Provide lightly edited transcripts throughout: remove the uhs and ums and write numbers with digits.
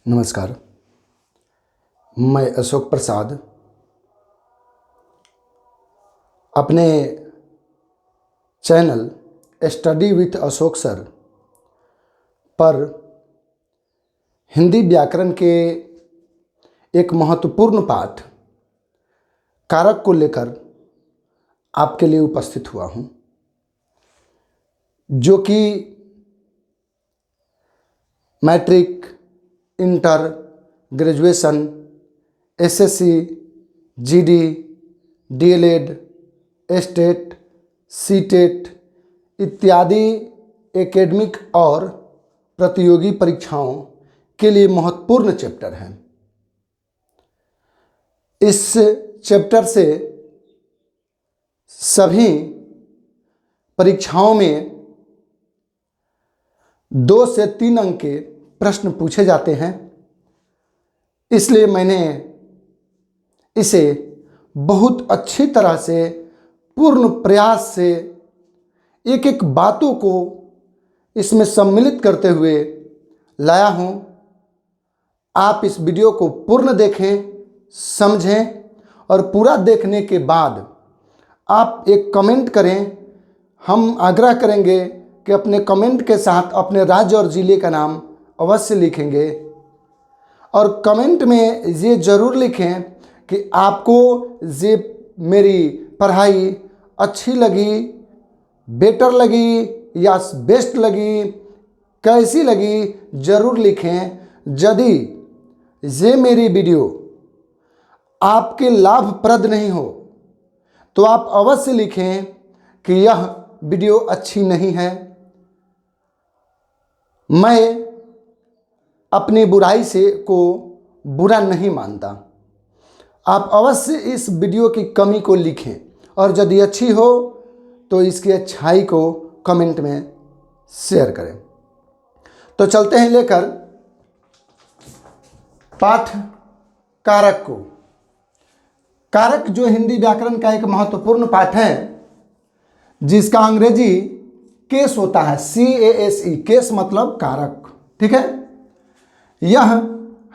नमस्कार, मैं अशोक प्रसाद अपने channel study with Ashok sir पर हिंदी व्याकरण के एक महत्वपूर्ण पाठ कारक को लेकर आपके लिए उपस्थित हुआ हूँ, जो कि matric, inter, graduation, SSC, GD, DElEd, STET, CTET इत्यादि एकेडमिक और प्रतियोगी परीक्षाओं के लिए महत्वपूर्ण चैप्टर हैं। इस चैप्टर से सभी परीक्षाओं में 2 से 3 अंक के प्रश्न पूछे जाते हैं, इसलिए मैंने इसे बहुत अच्छी तरह से पूर्ण प्रयास से एक एक बातों को इसमें सम्मिलित करते हुए लाया हूँ। आप इस वीडियो को पूर्ण देखें, समझें और पूरा देखने के बाद आप एक कमेंट करें। हम आग्रह करेंगे कि अपने कमेंट के साथ अपने राज्य और ज़िले का नाम अवश्य लिखेंगे और कमेंट में ये ज़रूर लिखें कि आपको ये मेरी पढ़ाई अच्छी लगी, बेटर लगी या बेस्ट लगी, कैसी लगी, ज़रूर लिखें। यदि ये मेरी वीडियो आपके लाभप्रद नहीं हो तो आप अवश्य लिखें कि यह वीडियो अच्छी नहीं है। मैं अपनी बुराई से को बुरा नहीं मानता। आप अवश्य इस वीडियो की कमी को लिखें और यदि अच्छी हो तो इसकी अच्छाई को कमेंट में शेयर करें। तो चलते हैं लेकर पाठ कारक को। कारक जो हिंदी व्याकरण का एक महत्वपूर्ण पाठ है, जिसका अंग्रेजी केस होता है, CASE, केस मतलब कारक। ठीक है, यह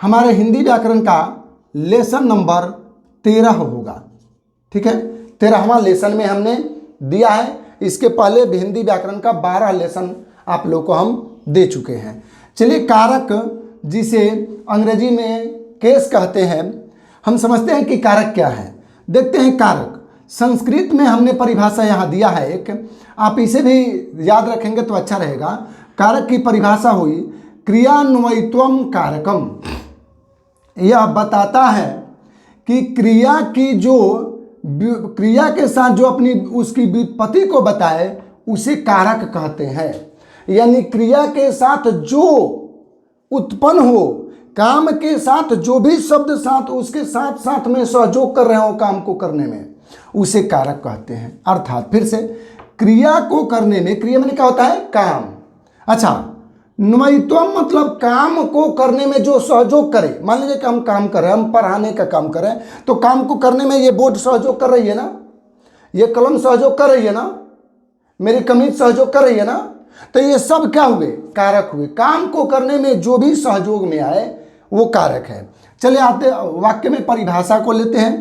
हमारे हिंदी व्याकरण का लेसन नंबर 13 होगा। ठीक है, 13वां लेसन में हमने दिया है। इसके पहले भी हिंदी व्याकरण का 12 लेसन आप लोग को हम दे चुके हैं। चलिए, कारक जिसे अंग्रेजी में केस कहते हैं, हम समझते हैं कि कारक क्या है। देखते हैं कारक। संस्कृत में हमने परिभाषा यहाँ दिया है एक, आप इसे भी याद रखेंगे तो अच्छा रहेगा। कारक की परिभाषा हुई क्रियान्वयित्वम कारकम। यह बताता है कि क्रिया की जो क्रिया के साथ जो अपनी उसकी व्युत्पत्ति को बताए उसे कारक कहते हैं। यानी क्रिया के साथ जो उत्पन्न हो, काम के साथ जो भी शब्द साथ उसके साथ साथ में सहयोग कर रहे हो काम को करने में, उसे कारक कहते हैं। अर्थात फिर से, क्रिया को करने में, क्रिया में क्या होता है? काम। अच्छा, न्वयित्वम मतलब काम को करने में जो सहयोग करे। मान लीजिए कि हम काम कर रहे हैं, हम पढ़ाने का काम कर रहे हैं, तो काम को करने में ये बोर्ड सहयोग कर रही है ना, ये कलम सहयोग कर रही है ना, मेरी कमीज सहयोग कर रही है ना, तो ये सब क्या हुए? कारक हुए। काम को करने में जो भी सहयोग में आए वो कारक है। चलिए आते वाक्य में परिभाषा को लेते हैं।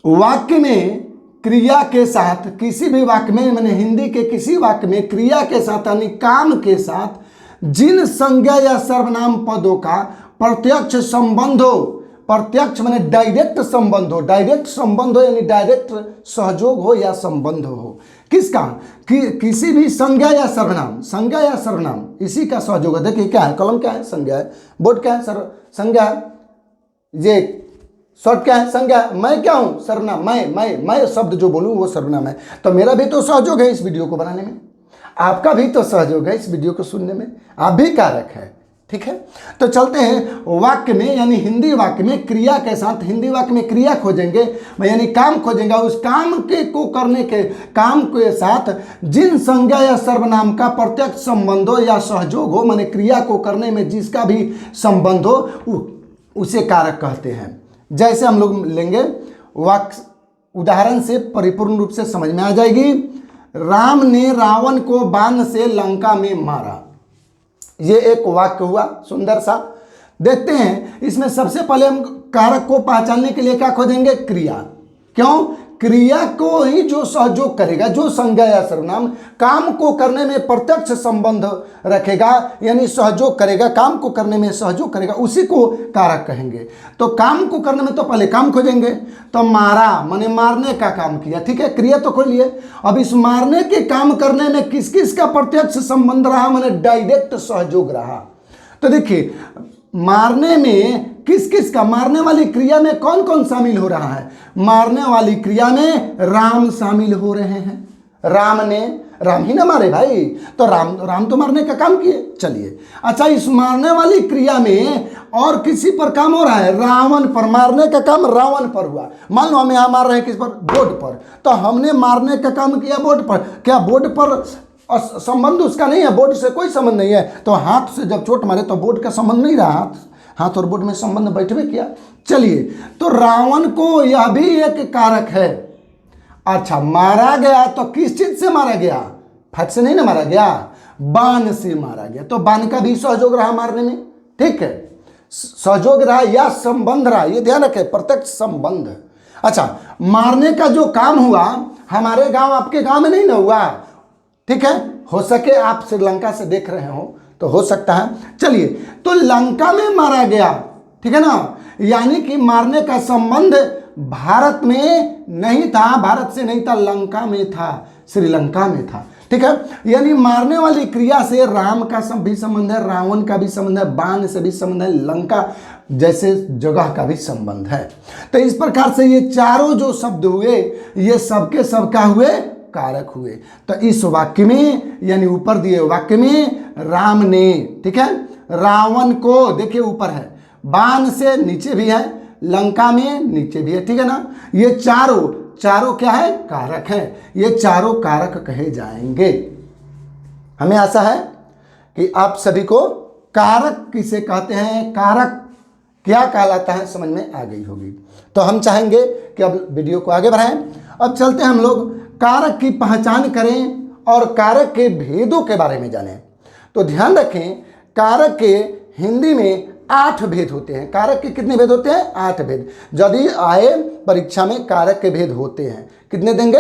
वाक्य में क्रिया के साथ, किसी भी वाक्य में, मैंने हिंदी के किसी वाक्य में क्रिया के साथ यानी काम के साथ जिन संज्ञा या सर्वनाम पदों का प्रत्यक्ष संबंध हो, प्रत्यक्ष माने डायरेक्ट संबंध हो, डायरेक्ट संबंध हो यानी डायरेक्ट सहयोग हो या संबंध हो। किसका? किसी भी संज्ञा या सर्वनाम, संज्ञा या सर्वनाम इसी का सहयोग है। देखिए क्या है, कलम क्या है? संज्ञा है। बोर्ड क्या है? संज्ञा है। ये शॉर्ट क्या है? संज्ञा है। मैं क्या हूं? सर्वनाम। मैं शब्द जो बोलूं वो सर्वनाम है। तो मेरा भी तो सहयोग है इस वीडियो को बनाने में, आपका भी तो सहयोग है इस वीडियो को सुनने में, आप भी कारक है। ठीक है, तो चलते हैं वाक्य में, यानी हिंदी वाक्य में क्रिया के साथ, हिंदी वाक्य में क्रिया खोजेंगे यानी काम खोजेंगे। उस काम के को करने के काम के साथ जिन संज्ञा या सर्वनाम का प्रत्यक्ष संबंध हो या सहयोग हो, माने क्रिया को करने में जिसका भी संबंध हो, उसे कारक कहते हैं। जैसे हम लोग लेंगे वाक्य, उदाहरण से परिपूर्ण रूप से समझ में आ जाएगी। राम ने रावण को बाण से लंका में मारा। ये एक वाक्य हुआ सुंदर सा। देखते हैं इसमें सबसे पहले हम कारक को पहचानने के लिए क्या खोजेंगे, क्रिया। क्यों? क्रिया को ही जो सहयोग करेगा, जो संज्ञा या सर्वनाम काम को करने में प्रत्यक्ष संबंध रखेगा, यानी सहयोग करेगा, काम को करने में सहयोग करेगा, उसी को कारक कहेंगे। तो काम को करने में तो पहले काम खोजेंगे। तो मारा माने मारने का काम किया, ठीक है, क्रिया तो खोल लिए। अब इस मारने के काम करने में किस किस का प्रत्यक्ष संबंध रहा, माने डायरेक्ट सहयोग रहा। तो देखिए मारने में किस किस का, मारने वाली क्रिया में कौन कौन शामिल हो रहा है? मारने वाली क्रिया में राम शामिल हो रहे हैं। राम ही ना मारे भाई, तो राम तो मारने का काम किए। चलिए अच्छा, इस मारने वाली क्रिया में और किसी पर काम हो रहा है, रावण पर। मारने का काम रावण पर हुआ। मान लो हम यहाँ मार रहे हैं किस पर, बोर्ड पर, तो हमने मारने का काम किया बोर्ड पर। क्या बोर्ड पर संबंध उसका नहीं है, बोर्ड से कोई संबंध नहीं है। तो हाथ से जब चोट मारे तो बोर्ड का संबंध नहीं रहा, हाथ और बोर्ड में संबंध बैठवे किया। चलिए, तो रावण को यह भी एक कारक है। अच्छा, मारा गया तो किस चीज से मारा गया? फट से नहीं ना मारा गया, बाण से मारा गया। तो बाण का भी सहयोग रहा मारने में, ठीक है, सहयोग रहा या संबंध रहा, ये ध्यान रखें, प्रत्यक्ष संबंध। अच्छा, मारने का जो काम हुआ हमारे गांव आपके गांव में नहीं ना हुआ, ठीक है, हो सके आप श्रीलंका से देख रहे हो तो हो सकता है। चलिए, तो लंका में मारा गया, ठीक है ना, यानी कि मारने का संबंध भारत में नहीं था, भारत से नहीं था, लंका में था, श्रीलंका में था, ठीक है। यानी मारने वाली क्रिया से राम का भी संबंध है, रावण का भी संबंध है, बाण से भी संबंध है, लंका जैसे जगह का भी संबंध है। तो इस प्रकार से ये चारों जो शब्द हुए ये सबके सब का हुए, कारक हुए। तो इस वाक्य में यानी ऊपर दिए वाक्य में राम ने, ठीक है, रावण को, देखिए ऊपर है, बाण से नीचे भी है, लंका में नीचे भी है, ठीक है ना। ये चारों क्या है, कारक है। ये चारों कारक कहे जाएंगे। हमें आशा है कि आप सभी को कारक किसे कहते हैं, कारक क्या कहलाता है समझ में आ गई होगी। तो हम चाहेंगे कि अब वीडियो को आगे बढ़ाएं। अब चलते हैं हम लोग कारक की पहचान करें और कारक के भेदों के बारे में जानें। तो ध्यान रखें, कारक के हिंदी में 8 भेद होते हैं। कारक के कितने भेद होते हैं? 8 भेद। यदि आए परीक्षा में कारक के भेद होते हैं, कितने देंगे?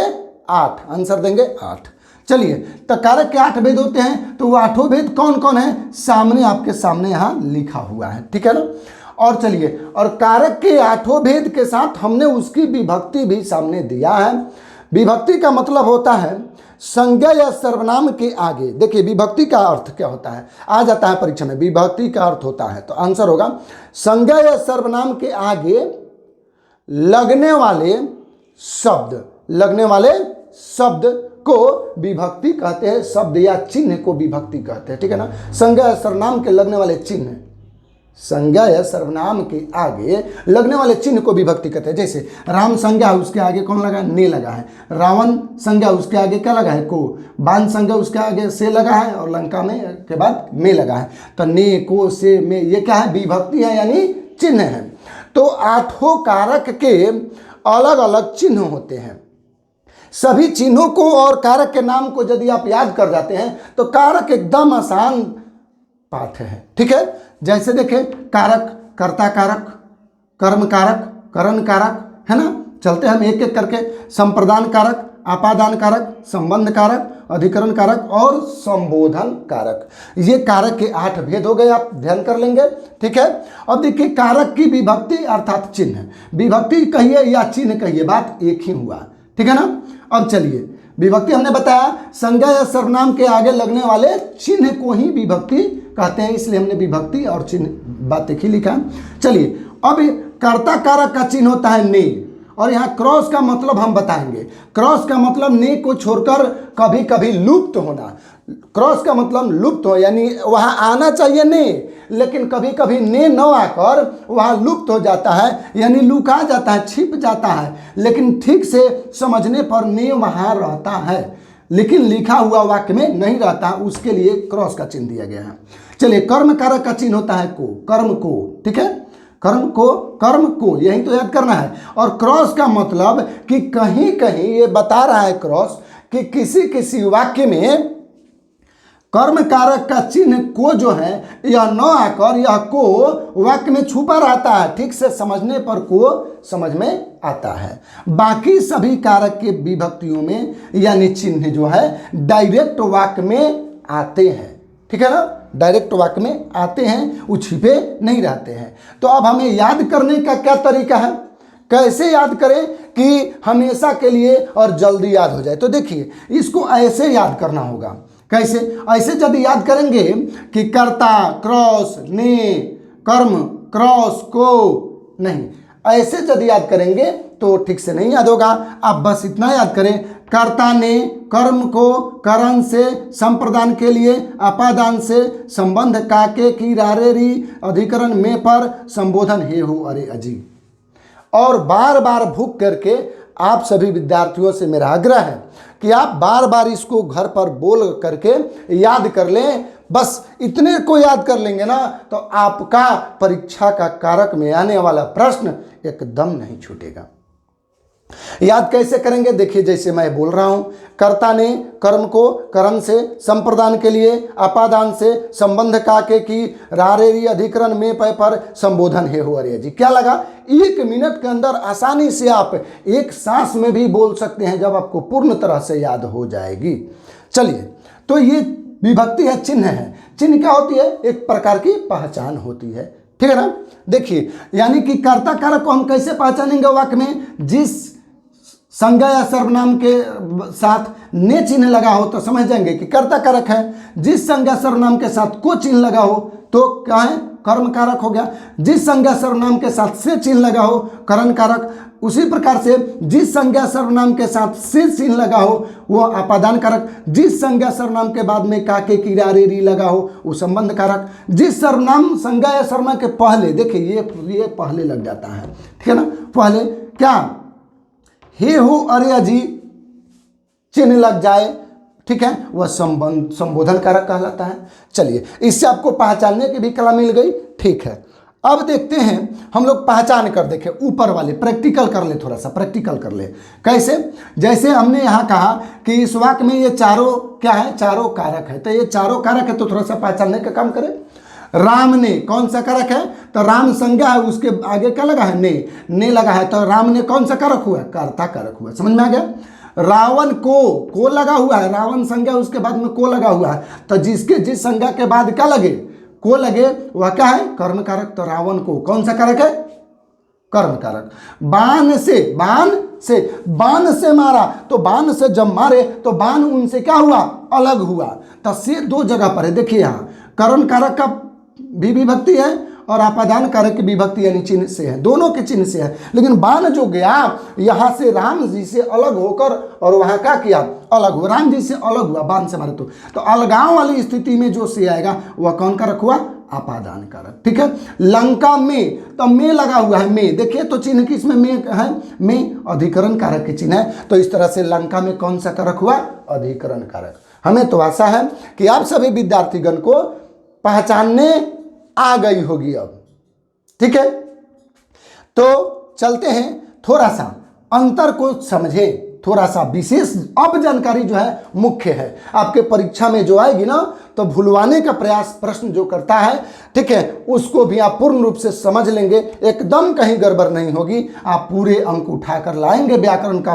8, आंसर देंगे 8। चलिए, तो कारक के 8 भेद होते हैं, तो वो 8 भेद कौन कौन है सामने आपके सामने यहाँ लिखा हुआ है, ठीक है ना। और चलिए, और कारक के 8 भेद के साथ हमने उसकी विभक्ति भी सामने दिया है। विभक्ति का मतलब होता है संज्ञा या सर्वनाम के आगे, देखिए विभक्ति का अर्थ क्या होता है, आ जाता है परीक्षा में, विभक्ति का अर्थ होता है, तो आंसर होगा संज्ञा या सर्वनाम के आगे लगने वाले शब्द को विभक्ति कहते हैं, शब्द या चिन्ह को विभक्ति कहते हैं, ठीक है ना। संज्ञा या सर्वनाम के लगने वाले चिन्ह, संज्ञा या सर्वनाम के आगे लगने वाले चिन्ह को विभक्ति कहते हैं। जैसे राम संज्ञा उसके आगे कौन लगा है? ने लगा है। रावण संज्ञा उसके आगे क्या लगा है? को। बाण संज्ञा उसके आगे से लगा है, और लंका में के बाद में लगा है। तो ने, को, से, में, ये क्या है? विभक्ति है, यानी चिन्ह है। तो 8 कारक के अलग अलग चिन्ह होते हैं। सभी चिन्हों को और कारक के नाम को यदि आप याद कर जाते हैं तो कारक एकदम आसान पाठ है, ठीक है। जैसे देखें, कारक, कर्ता कारक, कर्म कारक, करण कारक, है ना। चलते हम एक एक करके, संप्रदान कारक, आपादान कारक, संबंध कारक, अधिकरण कारक और संबोधन कारक। ये कारक के 8 भेद हो गए, आप ध्यान कर लेंगे, ठीक है। अब देखिए, कारक की विभक्ति अर्थात चिन्ह, विभक्ति कहिए या चिन्ह कहिए, बात एक ही हुआ, ठीक है ना। अब चलिए, विभक्ति हमने बताया संज्ञा या सर्वनाम के आगे लगने वाले चिन्ह को ही विभक्ति कहते हैं, इसलिए हमने विभक्ति और चिन्ह बात एक ही लिखा। चलिए, अब कर्ता कारक का चिन्ह होता है ने, और यहाँ क्रॉस का मतलब हम बताएंगे। क्रॉस का मतलब ने को छोड़कर कभी कभी लुप्त होना। क्रॉस का मतलब लुप्त हो, यानी वहाँ आना चाहिए ने, लेकिन कभी कभी ने न आकर वहाँ लुप्त हो जाता है, यानी लुका जाता है, छिप जाता है, लेकिन ठीक से समझने पर ने वहाँ रहता है, लेकिन लिखा हुआ वाक्य में नहीं रहता, उसके लिए क्रॉस का चिन्ह दिया गया है। चलिए, कर्म कारक का चिन्ह होता है को, कर्म को, ठीक है, कर्म को यही तो याद करना है। और क्रॉस का मतलब कि कहीं कहीं ये बता रहा है क्रॉस कि किसी किसी वाक्य में कर्म कारक का चिन्ह को जो है यह न आकर यह को वाक्य में छुपा रहता है, ठीक से समझने पर को समझ में आता है। बाकी सभी कारक के विभक्तियों में यानी चिन्ह जो है डायरेक्ट वाक्य में आते हैं, ठीक है ना, डायरेक्ट वाक्य में आते हैं, वो छिपे नहीं रहते हैं। तो अब हमें याद करने का क्या तरीका है, कैसे याद करें कि हमेशा के लिए और जल्दी याद हो जाए। तो देखिए इसको ऐसे याद करना होगा। कैसे? ऐसे यदि याद करेंगे कि कर्ता क्रॉस ने कर्म क्रॉस को, नहीं, ऐसे यदि याद करेंगे तो ठीक से नहीं याद होगा। आप बस इतना याद करें, कर्ता ने कर्म को करण से संप्रदान के लिए अपादान से संबंध काके की रारे री अधिकरण में पर संबोधन हे हो अरे अजी। और बार बार भूख करके आप सभी विद्यार्थियों से मेरा आग्रह है कि आप बार बार इसको घर पर बोल करके याद कर लें। बस इतने को याद कर लेंगे ना तो आपका परीक्षा का कारक में आने वाला प्रश्न एकदम नहीं छूटेगा। याद कैसे करेंगे? देखिए जैसे मैं बोल रहा हूं, कर्ता ने कर्म को करण से संप्रदान के लिए अपादान से संबंध काके की रारेरी अधिकरण में पर संबोधन हे हो अरे जी। क्या लगा? 1 मिनट के अंदर आसानी से आप एक सांस में भी बोल सकते हैं जब आपको पूर्ण तरह से याद हो जाएगी। चलिए, तो ये विभक्ति है, चिन्ह है। चिन्ह क्या होती है? एक प्रकार की पहचान होती है, ठीक है ना। देखिए यानी कि कर्ता कारक को हम कैसे पहचानेंगे वाक्य में? जिस संज्ञा या सर्वनाम के साथ ने चिन्ह लगा हो तो समझ जाएंगे कि कर्ता कारक है। जिस संज्ञा सर्वनाम के साथ को चिन्ह लगा हो तो क्या है? कर्म कारक हो गया। जिस संज्ञा सर्वनाम के साथ से चिन्ह लगा हो करण कारक। उसी प्रकार से जिस संज्ञा सर्वनाम के साथ से चिन्ह लगा हो वो अपादान कारक। जिस संज्ञा सर्वनाम के बाद में काके की रा रे री लगा हो वो संबंध कारक। जिस सर्वनाम संज्ञा या सर्वनाम के पहले, देखिए ये पहले लग जाता है, ठीक है ना, पहले क्या हे हो अरे अजी चिन्ह लग जाए, ठीक है, वह संबोधन कारक कहलाता है। चलिए, इससे आपको पहचानने की भी कला मिल गई, ठीक है। अब देखते हैं हम लोग पहचान कर देखें ऊपर वाले, प्रैक्टिकल कर ले, थोड़ा सा प्रैक्टिकल कर ले। कैसे? जैसे हमने यहाँ कहा कि इस वाक्य में ये चारों क्या है? चारों कारक है। तो ये चारों कारक है तो थोड़ा सा पहचानने का काम करें। राम ने कौन सा कारक है? तो राम संज्ञा है, उसके आगे क्या लगा है? ने लगा है। तो राम ने कौन सा कारक हुआ? कर्ता कारक हुआ। समझ में आ गया? रावण को लगा हुआ है, रावण संज्ञा उसके बाद में को लगा हुआ है। तो जिस संज्ञा के बाद क्या लगे? को लगे, वह क्या है? कर्म कारक। तो रावण को कौन सा कारक है? कर्म कारक। बाण से मारा, तो बाण से जब मारे तो बाण उनसे क्या हुआ? अलग हुआ। तो से 2 जगह पर है। देखिए यहाँ कर्म कारक का भी विभक्ति है और अपादान कारक की विभक्ति यानी चिन्ह से है, दोनों के चिन्ह से है। लेकिन बाण जो गया यहाँ से राम जी से अलग होकर और वहाँ क्या किया? अलग हुआ, राम जी से अलग हुआ, बाण से मारे तो अलगाव वाली स्थिति में जो से आएगा वह कौन कारक हुआ? अपादान कारक, ठीक है। लंका में, तो में लगा हुआ है, में, देखिए तो चिन्ह किसमें में है? में अधिकरण कारक के चिन्ह है। तो इस तरह से लंका में कौन सा कारक हुआ? अधिकरण कारक। हमें तो आशा है कि आप सभी विद्यार्थीगण को पहचानने आ गई होगी अब, ठीक है। तो चलते हैं, थोड़ा सा अंतर को समझें, थोड़ा सा विशेष अब जानकारी जो है मुख्य है आपके परीक्षा में जो आएगी ना, तो भुलवाने का प्रयास प्रश्न जो करता है, ठीक है, उसको भी आप पूर्ण रूप से समझ लेंगे, एकदम कहीं गड़बड़ नहीं होगी, आप पूरे अंक उठाकर लाएंगे व्याकरण का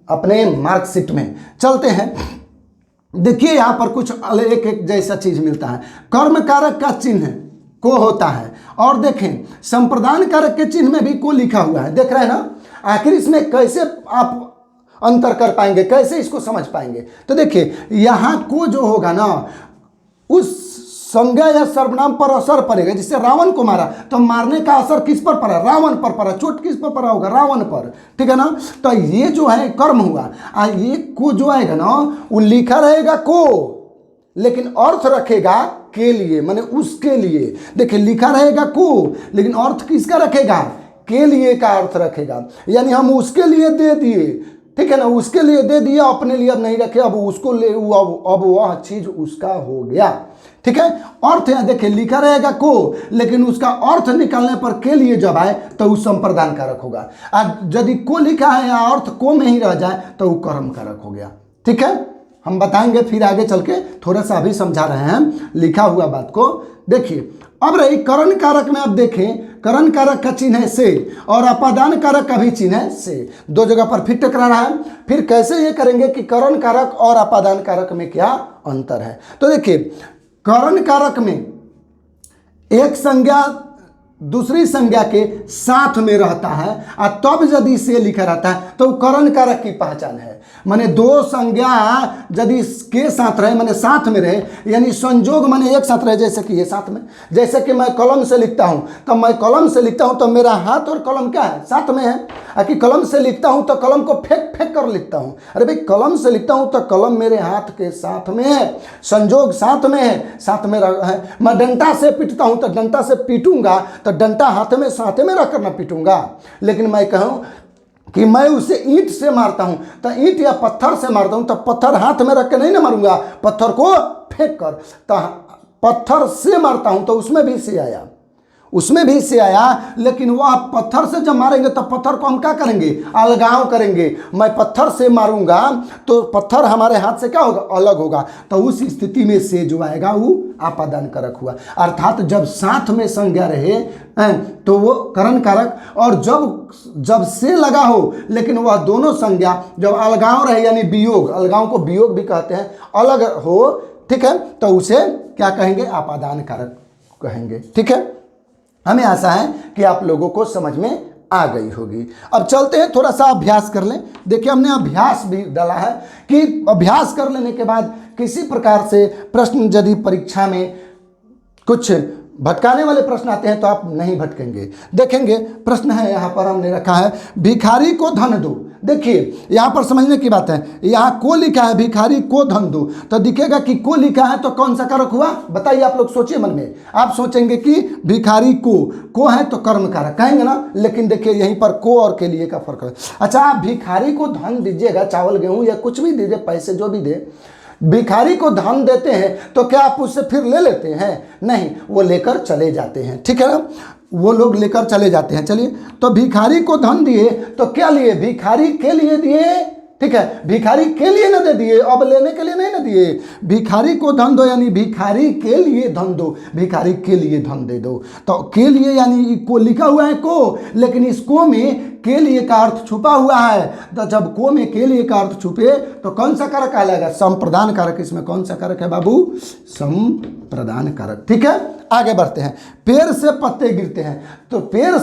अपने मार्कशीट में। चलते हैं, देखिए यहां पर कुछ एक जैसा चीज मिलता है। कर्म कारक का चिन्ह को होता है और देखें संप्रदान कारक के चिन्ह में भी को लिखा हुआ है, देख रहे हैं ना। आखिर इसमें कैसे आप अंतर कर पाएंगे, कैसे इसको समझ पाएंगे? तो देखिए यहां को जो होगा ना उस संज्ञा या सर्वनाम पर असर पड़ेगा। जिससे रावण को मारा तो मारने का असर किस पर पड़ा? रावण पर पड़ा। चोट किस पर पड़ा होगा? रावण पर, ठीक है ना। तो ये जो है कर्म हुआ, ये को जो आएगा ना वो लिखा रहेगा को, लेकिन अर्थ रखेगा के लिए, माने उसके लिए। देखिए लिखा रहेगा को लेकिन अर्थ किसका रखेगा? के लिए का अर्थ रखेगा। यानी हम उसके लिए दे दिए, ठीक है ना, उसके लिए दे दिया, अपने लिए अब नहीं रखे, अब उसको ले, अब वह चीज उसका हो गया, ठीक है। अर्थ यहां देखिए लिखा रहेगा को, लेकिन उसका अर्थ निकालने पर के लिए जब आए तो वो संप्रदान कारक होगा। यदि को लिखा है या अर्थ को में ही रह जाए तो वो कर्म कारक हो गया, ठीक है। हम बताएंगे फिर आगे चल के, थोड़ा सा अभी समझा रहे हैं लिखा हुआ बात को। देखिए अब रही करण कारक में, अब देखें करण कारक का चिन्ह है से और अपादान कारक का भी चिन्ह है से, दो जगह पर फिर टकरा रहा है। फिर कैसे ये करेंगे कि करण कारक और अपादान कारक में क्या अंतर है। तो देखिए करण कारक में एक संज्ञा दूसरी संज्ञा के साथ में रहता है और तब यदि से लिखा रहता है तो करण कारक की पहचान है। माने दो संज्ञा यदि के साथ रहे, माने साथ में रहे, यानी संजोग माने एक साथ रहे, जैसे कि ये साथ में, जैसे कि मैं कलम से लिखता हूं तो मैं कलम से लिखता हूं तो मेरा हाथ और कलम क्या है, साथ में है। कि कलम से लिखता हूं तो कलम को फेंक फेंक कर लिखता हूं, अरे भाई कलम से लिखता हूं तो कलम मेरे हाथ के साथ में है, संजोग साथ में है, साथ में है। मैं डंडा से पीटता हूं तो डंडा से पीटूंगा तो डंडा हाथ में साथ में रखकर ना पीटूंगा। लेकिन मैं कहूं कि मैं उसे ईंट से मारता हूं तो ईंट या पत्थर से मारता हूं तो पत्थर हाथ में रख के नहीं ना मारूंगा, पत्थर को फेंक कर। तो पत्थर से मारता हूं तो उसमें भी से आया, उसमें भी से आया। लेकिन वह पत्थर से जब मारेंगे तो पत्थर को हम क्या करेंगे, अलगाव करेंगे। मैं पत्थर से मारूंगा तो पत्थर हमारे हाथ से क्या होगा, अलग होगा। तो उस स्थिति में से जो आएगा वो आपादान कारक हुआ। अर्थात जब साथ में संज्ञा रहे तो वो करण कारक, और जब से लगा हो लेकिन वह दोनों संज्ञा जब अलगाव रहे, यानी वियोग, अलगाव को वियोग भी कहते हैं, अलग हो, ठीक है, तो उसे क्या कहेंगे, आपादान कारक कहेंगे। ठीक है, हमें आशा है कि आप लोगों को समझ में आ गई होगी। अब चलते हैं थोड़ा सा अभ्यास कर लें। देखिए हमने अभ्यास भी डाला है कि अभ्यास कर लेने के बाद किसी प्रकार से प्रश्न यदि परीक्षा में कुछ भटकाने वाले प्रश्न आते हैं तो आप नहीं भटकेंगे। देखेंगे प्रश्न है यहाँ पर हमने रखा है, भिखारी को धन दो। देखिए यहाँ पर समझने की बात है, यहाँ को लिखा है भिखारी को धन दो, तो दिखेगा कि को लिखा है तो कौन सा कारक हुआ, बताइए आप लोग सोचिए मन में। आप सोचेंगे कि भिखारी को है तो कर्म कारक कहेंगे ना, लेकिन देखिए यहीं पर को और के लिए का फर्क है। अच्छा आप भिखारी को धन दीजिएगा, चावल गेहूं या कुछ भी दीजिए, पैसे जो भी दे, भिखारी को धन देते हैं तो क्या आप उससे फिर ले लेते हैं, नहीं, वो लेकर चले जाते हैं। ठीक है ना, वो लोग लेकर चले जाते हैं। चलिए, तो भिखारी को धन दिए तो क्या लिए, भिखारी के लिए दिए, ठीक है, भिखारी के लिए न दे दिए, अब लेने के लिए नहीं न दिए। भिखारी को धन दो यानी भिखारी के लिए धन दो, भिखारी के लिए धन दे दो। तो के लिए यानी को लिखा हुआ है को, लेकिन इस को में के लिए का अर्थ छुपा हुआ है। तो जब को में के लिए का अर्थ छुपे तो कौन सा कारक कहलाएगा, संप्रदान कारक। इसमें कौन सा कारक है बाबू, संप्रदान कारक। ठीक है, आगे बढ़ते हैं। पेड़ से पत्ते गिरते हैं, तो पेड़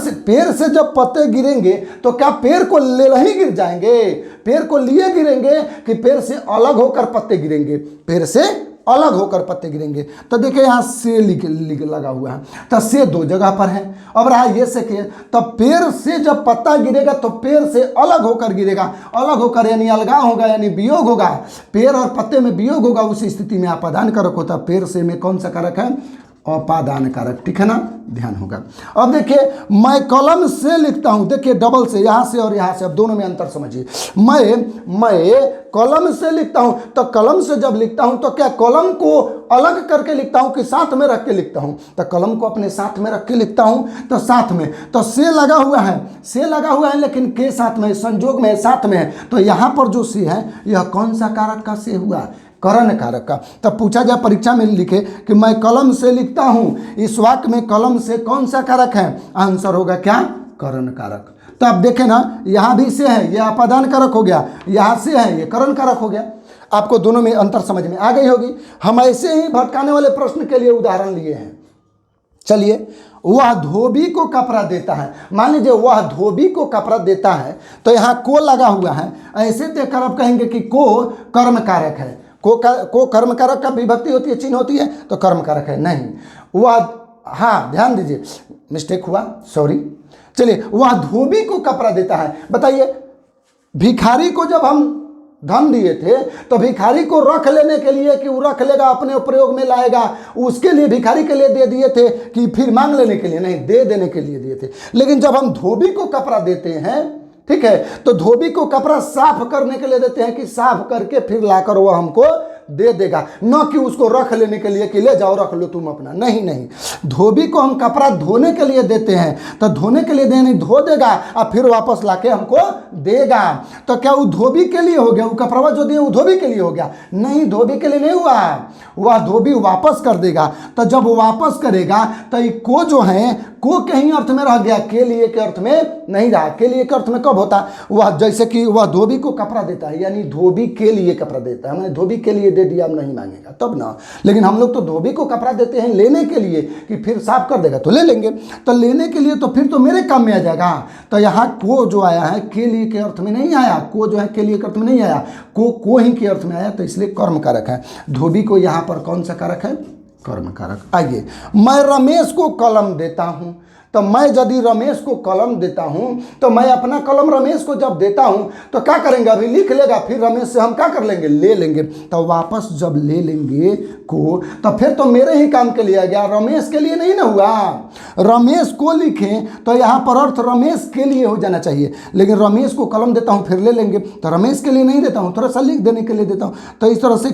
से जब पत्ते गिरेंगे तो क्या पेड़ को ले ही गिर जाएंगे, पेड़ को लिए गिरेंगे कि पेड़ से अलग होकर पत्ते गिरेंगे, पेड़ से अलग होकर पत्ते गिरेंगे। तो देखिए यहाँ से लिख लगा हुआ है, तो से दो जगह पर है। अब रहा ये से के, तो पेड़ से जब पत्ता गिरेगा तो पेड़ से अलग होकर गिरेगा, अलग होकर यानी अलगाव होगा, यानी वियोग होगा, पेड़ और पत्ते में वियोग होगा, उस स्थिति में आपादान कारक होता है। पेड़ से में कौन सा कारक है, अपादान कारक। ठीक है ना, ध्यान होगा। अब देखिए मैं कलम से लिखता हूं, देखिए डबल से, यहां से और यहां से, अब दोनों में अंतर समझिए। मैं कलम से लिखता हूं, तो कलम से जब लिखता हूं तो क्या कलम को अलग करके लिखता हूं कि साथ में रख के लिखता हूं, तो कलम को अपने साथ में रख के लिखता हूं, तो साथ में, तो से लगा हुआ है, से लगा हुआ है, लेकिन के साथ में, संजोग में, साथ में है। तो यहां पर जो से है यह कौन सा कारक का से हुआ, करण कारक का। तब पूछा जाए परीक्षा में लिखे कि मैं कलम से लिखता हूं, इस वाक्य में कलम से कौन सा कारक है, आंसर होगा क्या, करण कारक। तो अब देखें ना, यहां भी से है, यह अपादान कारक हो गया, यहां से है, ये करण कारक हो गया। आपको दोनों में अंतर समझ में आ गई होगी। हम ऐसे ही भटकाने वाले प्रश्न के लिए उदाहरण लिए हैं। चलिए, वह धोबी को कपड़ा देता है, मान लीजिए वह धोबी को कपड़ा देता है, तो यहाँ को लगा हुआ है, ऐसे देखकर आप कहेंगे कि को कर्म कारक है, को कर्म कारक का विभक्ति होती है, चिन्ह होती है, तो कर्म कारक है, नहीं वह, हाँ ध्यान दीजिए, मिस्टेक हुआ, सॉरी। चलिए, वह धोबी को कपड़ा देता है। बताइए, भिखारी को जब हम धन दिए थे तो भिखारी को रख लेने के लिए कि वो रख लेगा, अपने प्रयोग में लाएगा, उसके लिए भिखारी के लिए दे दिए थे कि फिर मांग लेने के लिए, नहीं, दे देने के लिए दिए थे। लेकिन जब हम धोबी को कपड़ा देते हैं, ठीक है, तो धोबी को कपड़ा साफ करने के लिए देते हैं कि साफ करके फिर लाकर वो हमको दे देगा, न कि उसको रख लेने के लिए कि ले जाओ रख लो तुम अपना। नहीं नहीं, धोबी को हम कपड़ा धोने के लिए देते हैं, तो धोने के लिए देने धो देगा और फिर वापस लाके हमको देगा। तो क्या वो धोबी के लिए हो गया? वो कपड़ा जो दिया वो धोबी के लिए हो गया? नहीं, धोबी के लिए नहीं हुआ, वह धोबी वापस कर देगा। तो जब वो वापस करेगा तो ये को जो है, को कहीं अर्थ में रह गया, के लिए के अर्थ में नहीं रहा। के लिए के अर्थ में कब होता? वह जैसे कि वह धोबी को कपड़ा देता है, यानी धोबी के लिए कपड़ा देता है। हमने धोबी के लिए दे दिया, अब नहीं मांगेगा तब ना। लेकिन हम लोग तो धोबी को कपड़ा देते हैं लेने के लिए कि फिर साफ कर देगा तो ले लेंगे। तो लेने के लिए तो फिर तो मेरे काम में आ जाएगा। तो यहाँ को जो आया है के लिए के अर्थ में नहीं आया, को जो है के लिए के अर्थ में नहीं आया, को ही के अर्थ में आया, तो इसलिए कर्म कारक है। धोबी को यहाँ पर कौन सा कारक है? कर्म कारक। आइए, मैं रमेश को कलम देता हूं, तो मैं यदि रमेश को कलम देता हूं तो मैं अपना कलम रमेश को जब देता हूं तो क्या करेंगे? अभी लिख लेगा, फिर रमेश से हम क्या कर लेंगे? ले लेंगे। तो वापस जब ले लेंगे को, तो फिर तो मेरे ही काम के लिए आ गया, रमेश के लिए नहीं ना हुआ। रमेश को लिखें तो यहाँ पर अर्थ रमेश के लिए हो जाना चाहिए, लेकिन रमेश को कलम देता हूँ फिर ले लेंगे, तो रमेश के लिए नहीं देता हूँ, थोड़ा सा लिख देने के लिए देता हूँ। तो इस तरह से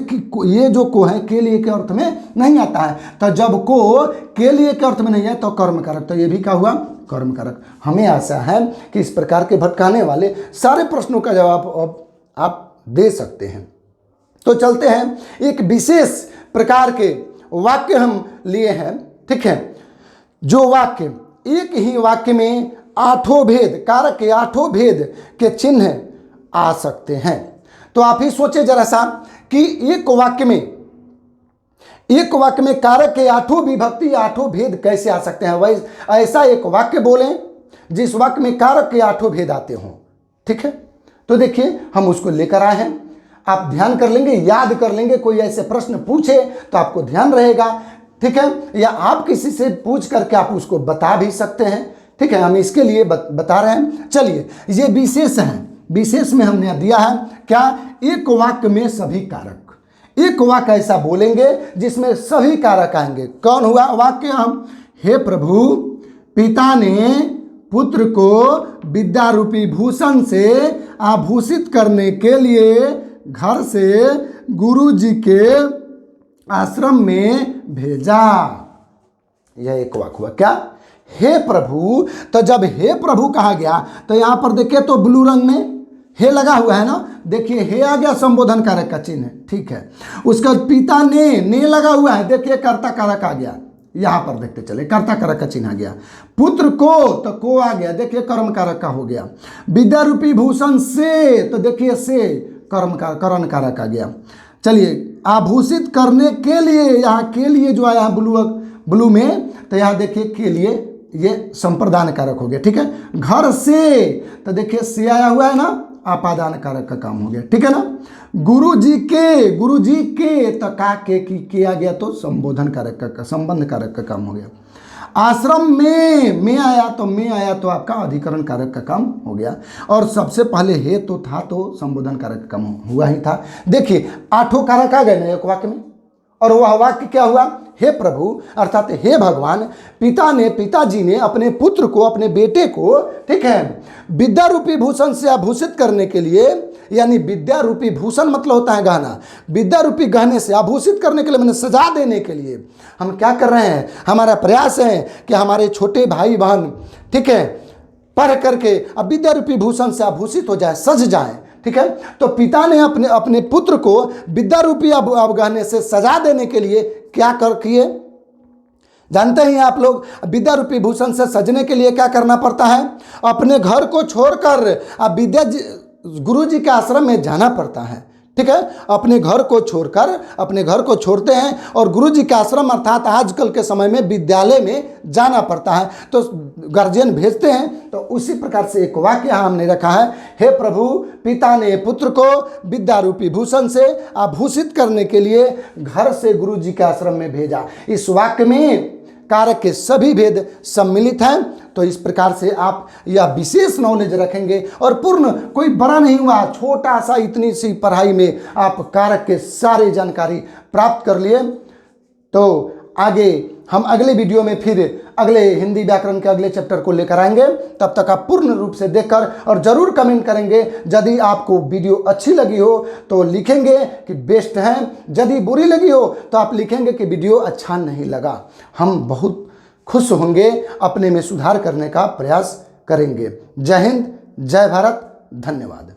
ये जो को है के लिए के अर्थ में नहीं आता है। तो जब को के लिए के अर्थ में नहीं है तो कर्म कारक, तो ये भी क्या हुआ? कर्म कारक। हमें आशा है कि इस प्रकार के भटकाने वाले सारे प्रश्नों का जवाब अब आप दे सकते हैं। तो चलते हैं, एक विशेष प्रकार के वाक्य हम लिए हैं, ठीक है, जो वाक्य एक ही वाक्य में आठों भेद, कारक के आठों भेद के चिन्ह आ सकते हैं। तो आप ही सोचे जरा सा कि एक वाक्य में कारक के आठों विभक्ति आठों भेद कैसे आ सकते हैं। वैसे ऐसा एक वाक्य बोलें जिस वाक्य में कारक के आठों भेद आते हों, ठीक है। तो देखिए हम उसको लेकर आए हैं, आप ध्यान कर लेंगे, याद कर लेंगे। कोई ऐसे प्रश्न पूछे तो आपको ध्यान रहेगा, ठीक है, या आप किसी से पूछ करके आप उसको बता भी सकते हैं, ठीक है। हम इसके लिए बता रहे हैं। चलिए, ये विशेष है, विशेष में हमने दिया है क्या? एक वाक्य में सभी कारक। एक वाक्य ऐसा बोलेंगे जिसमें सभी कारक आएंगे। कौन हुआ वाक्य? हम, हे प्रभु, पिता ने पुत्र को विद्या रूपी भूषण से आभूषित करने के लिए घर से गुरु जी के आश्रम में भेजा। यह एक वाक्य हुआ। क्या? हे प्रभु। तो जब हे प्रभु कहा गया तो यहां पर देखिए तो ब्लू रंग में हे लगा हुआ है ना, देखिए हे आ गया संबोधन कारक का चिन्ह, ठीक है। उसका पिता ने लगा हुआ है, देखिए कर्ता कारक आ गया, यहां पर देखते चले कर्ता कारक का चिन्ह आ गया। पुत्र को, तो को आ गया, देखिए कर्म कारक का हो गया। विद्या रूपी भूषण से, तो देखिए से करण कारक आ गया। चलिए, आभूषित करने के लिए, यहाँ के लिए जो आया है ब्लू में, तो यहाँ देखिए के लिए ये संप्रदान कारक हो गया, ठीक है। घर से, तो देखिए से आया हुआ है ना, आपादान कारक का काम हो गया, ठीक है ना। गुरु जी के, तो का के आ गया तो संबोधन कारक का, संबंध कारक का काम हो गया। आश्रम में आया तो आपका अधिकरण कारक का काम हो गया। और सबसे पहले हे तो था तो संबोधन कारक का काम हुआ ही था। देखिए आठों कारक आ गए ना एक वाक्य में, और वह वाक्य क्या हुआ? हे प्रभु अर्थात हे भगवान, पिताजी ने अपने पुत्र को, अपने बेटे को, ठीक है, विद्या रूपी भूषण से आभूषित करने के लिए, यानी विद्या रूपी भूषण मतलब होता है गहना, विद्या रूपी गहने से आभूषित करने के लिए, मैंने सजा देने के लिए हम क्या कर रहे हैं? हमारा प्रयास है कि हमारे छोटे भाई बहन, ठीक है, पढ़ करके अब विद्या रूपी भूषण से आभूषित हो जाए, सज जाए, ठीक है। तो पिता ने अपने पुत्र को विद्या रूपी गहने से सजा देने के लिए क्या किए? जानते हैं आप लोग, विद्या रूपी भूषण से सजने के लिए क्या करना पड़ता है? अपने घर को छोड़कर विद्या गुरु जी के आश्रम में जाना पड़ता है, ठीक है। अपने घर को छोड़ते हैं और गुरु जी के आश्रम अर्थात आजकल के समय में विद्यालय में जाना पड़ता है, तो गार्जियन भेजते हैं। तो उसी प्रकार से एक वाक्य यहाँ हमने रखा है, हे प्रभु, पिता ने पुत्र को विद्या रूपी भूषण से आभूषित करने के लिए घर से गुरु जी के आश्रम में भेजा। इस वाक्य में कारक के सभी भेद सम्मिलित हैं। तो इस प्रकार से आप यह विशेष नॉलेज रखेंगे और पूर्ण, कोई बड़ा नहीं हुआ, छोटा सा इतनी सी पढ़ाई में आप कारक के सारे जानकारी प्राप्त कर लिए। तो आगे हम अगले वीडियो में फिर अगले हिंदी व्याकरण के अगले चैप्टर को लेकर आएंगे। तब तक आप पूर्ण रूप से देखकर और ज़रूर कमेंट करेंगे। यदि आपको वीडियो अच्छी लगी हो तो लिखेंगे कि बेस्ट है, यदि बुरी लगी हो तो आप लिखेंगे कि वीडियो अच्छा नहीं लगा। हम बहुत खुश होंगे, अपने में सुधार करने का प्रयास करेंगे। जय हिंद, जय भारत, धन्यवाद।